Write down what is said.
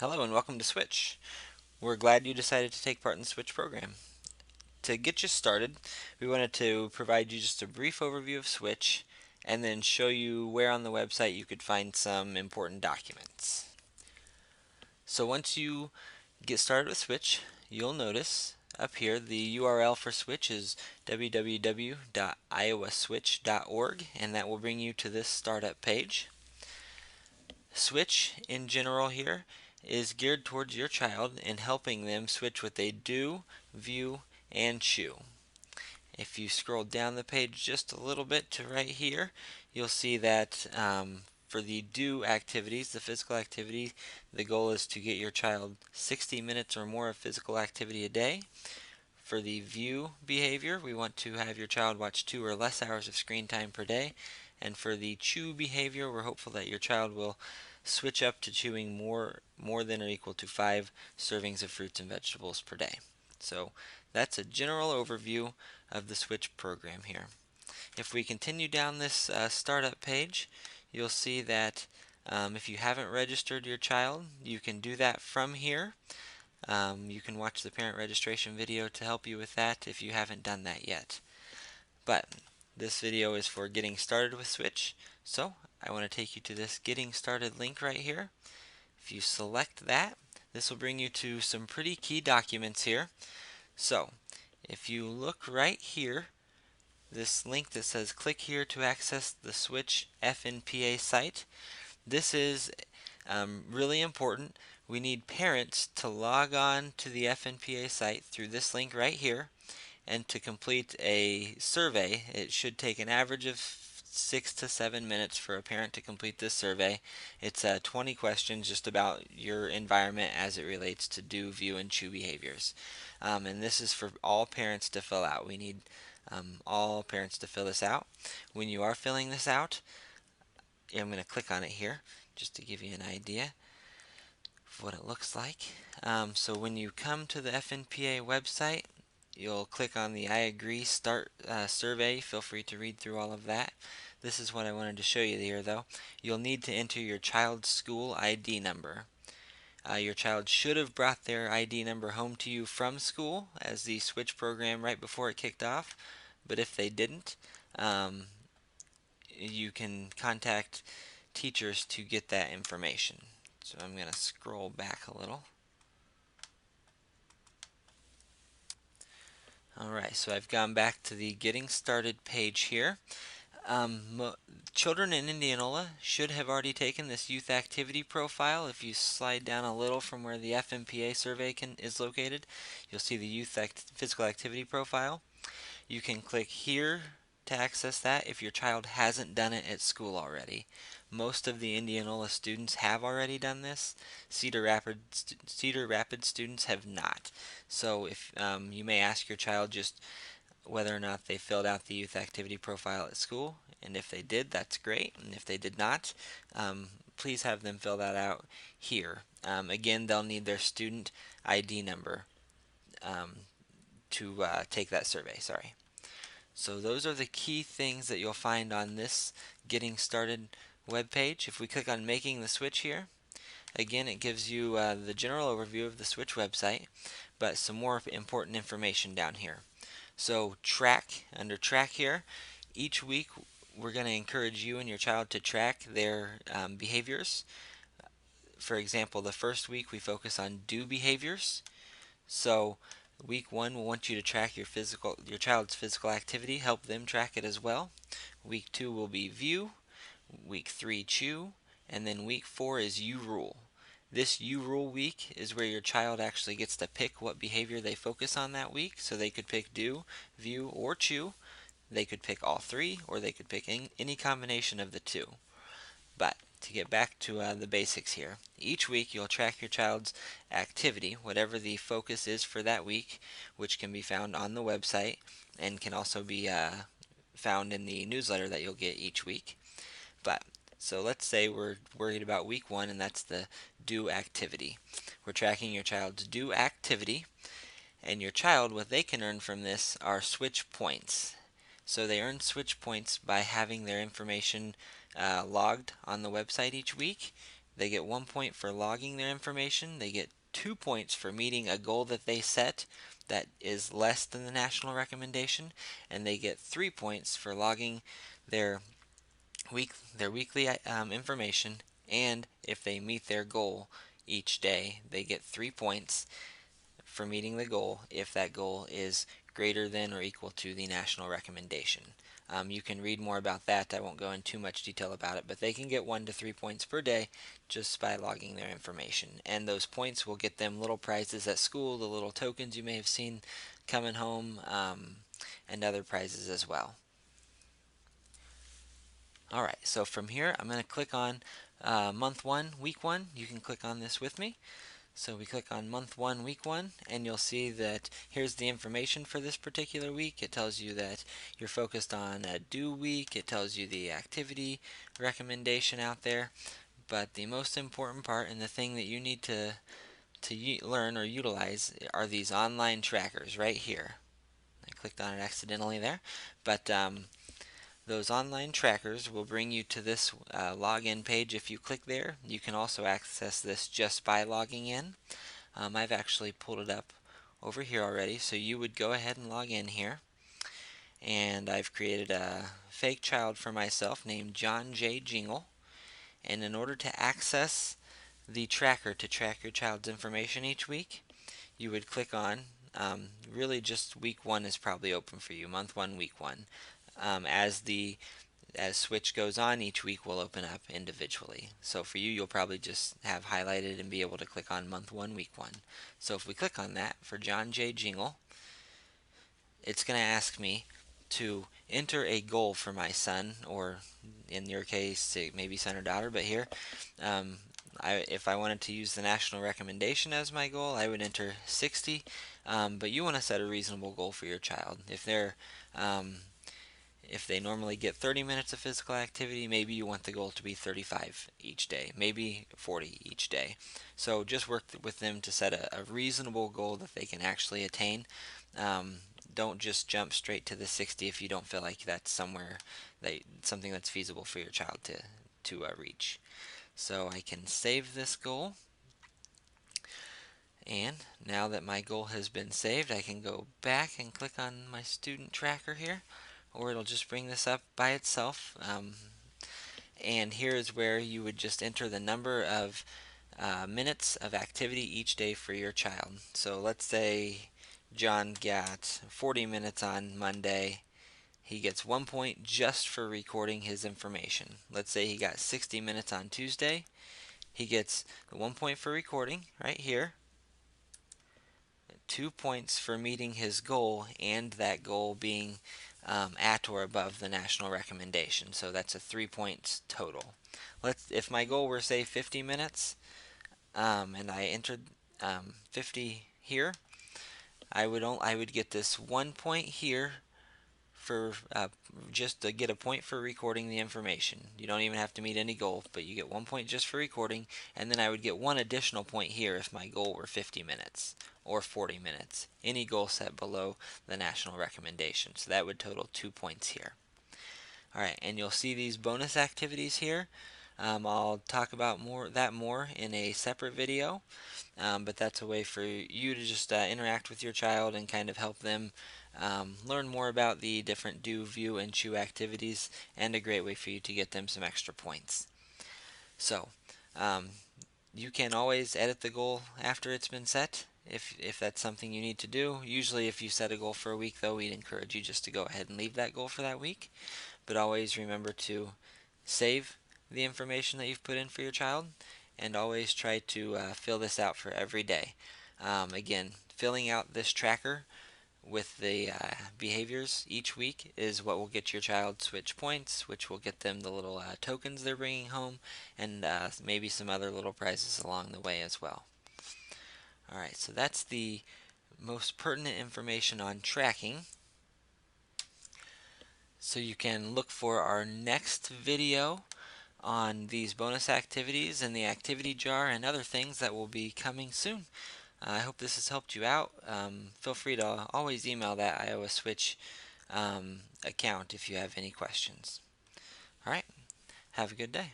Hello and welcome to Switch. We're glad you decided to take part in the Switch program. To get you started, we wanted to provide you just a brief overview of Switch and then show you where on the website you could find some important documents. So once you get started with Switch, you'll notice up here the URL for Switch is www.iowaswitch.org, and that will bring you to this startup page. Switch in general here is geared towards your child and helping them switch what they do, view, and chew. If you scroll down the page just a little bit to right here, you'll see that for the do activities, the physical activity, the goal is to get your child 60 minutes or more of physical activity a day. For the view behavior, we want to have your child watch 2 or less hours of screen time per day. And for the chew behavior, we're hopeful that your child will switch up to chewing more than or equal to 5 servings of fruits and vegetables per day. So that's a general overview of the Switch program here. If we continue down this startup page, you'll see that if you haven't registered your child, you can do that from here. You can watch the parent registration video to help you with that if you haven't done that yet. But this video is for getting started with Switch, so I want to take you to this getting started link right here. If you select that, this will bring you to some pretty key documents here. So if you look right here, this link that says click here to access the Switch FNPA site, this is really important. We need parents to log on to the FNPA site through this link right here and to complete a survey. It should take an average of 6 to 7 minutes for a parent to complete this survey. It's 20 questions just about your environment as it relates to do, view, and chew behaviors. And this is for all parents to fill out. We need all parents to fill this out. When you are filling this out, I'm going to click on it here just to give you an idea of what it looks like. So when you come to the FNPA website, you'll click on the I agree start survey. Feel free to read through all of that. This is what I wanted to show you here though. You'll need to enter your child's school ID number. Your child should have brought their ID number home to you from school as the Switch program right before it kicked off. But if they didn't, um, you can contact teachers to get that information. So I'm going to scroll back a little. Alright, so I've gone back to the getting started page here. Children in Indianola should have already taken this youth activity profile. If you slide down a little from where the FMPA survey is located, you'll see the youth physical activity profile. You can click here to access that if your child hasn't done it at school already. Most of the Indianola students have already done this. Cedar Rapids students have not. So if you may ask your child just whether or not they filled out the youth activity profile at school, and if they did, that's great. And if they did not, please have them fill that out here. Again, they'll need their student ID number um, to take that survey. Sorry. So those are the key things that you'll find on this Getting Started webpage. If we click on Making the Switch here, again it gives you the general overview of the Switch website, but some more important information down here. So track, under track here, each week we're going to encourage you and your child to track their behaviors. For example, the first week we focus on do behaviors. So week 1 we'll want you to track your child's physical activity, help them track it as well. Week 2 will be view, week 3 chew, and then week 4 is you rule. This you rule week is where your child actually gets to pick what behavior they focus on that week. So they could pick do, view, or chew. They could pick all three, or they could pick any combination of the two. But to get back to the basics here, each week you'll track your child's activity, whatever the focus is for that week, which can be found on the website and can also be found in the newsletter that you'll get each week. But so let's say we're worried about week 1, and that's the do activity. We're tracking your child's do activity, and your child, what they can earn from this are switch points. So they earn switch points by having their information logged on the website each week. They get 1 point for logging their information. They get 2 points for meeting a goal that they set that is less than the national recommendation, and they get 3 points for logging their weekly information. And if they meet their goal each day, they get 3 points for meeting the goal if that goal is greater than or equal to the national recommendation. You can read more about that. I won't go into too much detail about it, but they can get 1 to 3 points per day just by logging their information. And those points will get them little prizes at school, the little tokens you may have seen coming home, and other prizes as well. Alright, so from here I'm going to click on month 1, week 1. You can click on this with me. So we click on month 1, week 1, and you'll see that here's the information for this particular week. It tells you that you're focused on a due week. It tells you the activity recommendation out there. But the most important part and the thing that you need to learn or utilize are these online trackers right here. I clicked on it accidentally there, but those online trackers will bring you to this login page. If you click there, you can also access this just by logging in. I've actually pulled it up over here already, so you would go ahead and log in here. And I've created a fake child for myself named John J. Jingle. And in order to access the tracker to track your child's information each week, you would click on, really just week 1 is probably open for you, month 1, week 1. As Switch goes on, each week will open up individually. So for you, you'll probably just have highlighted and be able to click on month 1, week 1. So if we click on that for John J. Jingle, it's going to ask me to enter a goal for my son, or in your case, maybe son or daughter, but here, if I wanted to use the national recommendation as my goal, I would enter 60, but you want to set a reasonable goal for your child. If they normally get 30 minutes of physical activity, maybe you want the goal to be 35 each day, maybe 40 each day. So just work with them to set a reasonable goal that they can actually attain. Don't just jump straight to the 60 if you don't feel like that's something that's feasible for your child to reach. So I can save this goal. And now that my goal has been saved, I can go back and click on my student tracker here, or it'll just bring this up by itself. And here is where you would just enter the number of minutes of activity each day for your child. So let's say John got 40 minutes on Monday. He gets 1 point just for recording his information. Let's say he got 60 minutes on Tuesday. He gets 1 point for recording right here, 2 points for meeting his goal, and that goal being at or above the national recommendation. So that's a 3 points total. If my goal were, say, 50 minutes, and I entered 50 here, I would get this 1 point here for just to get a point for recording the information. You don't even have to meet any goal, but you get 1 point just for recording, and then I would get 1 additional point here if my goal were 50 minutes or 40 minutes, any goal set below the national recommendation. So that would total 2 points here. Alright, and you'll see these bonus activities here. I'll talk about more in a separate video, but that's a way for you to just interact with your child and kind of help them learn more about the different do, view, and chew activities, and a great way for you to get them some extra points. So, you can always edit the goal after it's been set if that's something you need to do. Usually if you set a goal for a week, though, we'd encourage you just to go ahead and leave that goal for that week. But always remember to save the information that you've put in for your child, and always try to fill this out for every day. Again, filling out this tracker with the behaviors each week is what will get your child switch points, which will get them the little tokens they're bringing home, and maybe some other little prizes along the way as well. Alright, so that's the most pertinent information on tracking. So you can look for our next video on these bonus activities and the activity jar and other things that will be coming soon. I hope this has helped you out. Feel free to always email that Iowa Switch account if you have any questions. Alright, have a good day.